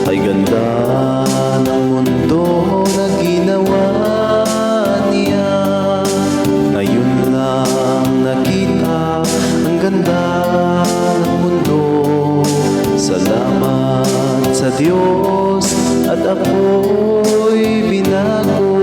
Ay ganda ng mundo na ginawa niya. Ngayon lang nakita ang ganda ng mundo. Salamat sa Diyos at ako'y binago.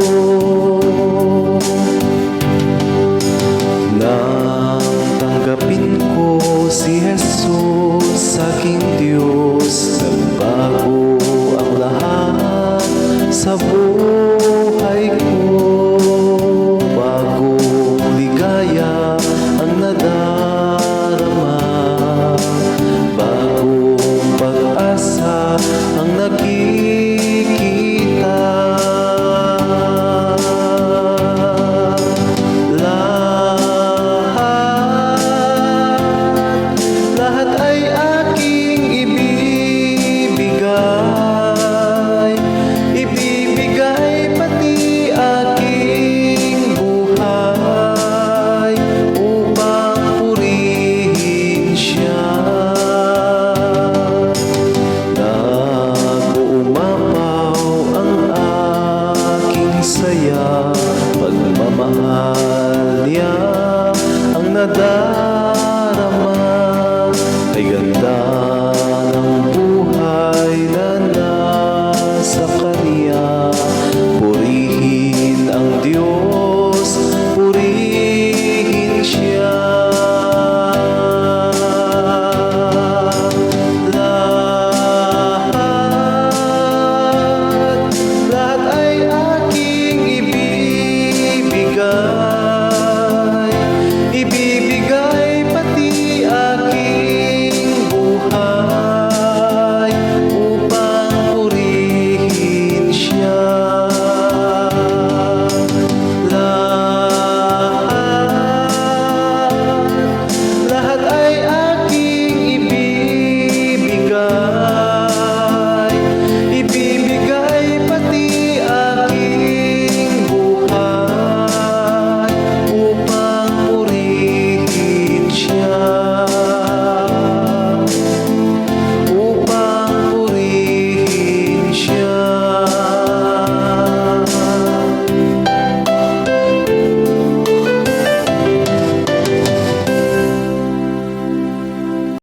Nang tanggapin ko si Jesus, aking Diyos, nagbago ang lahat sa buhay ko. Bagong ligaya ang nadarama, bagong pag-asa ang nakita.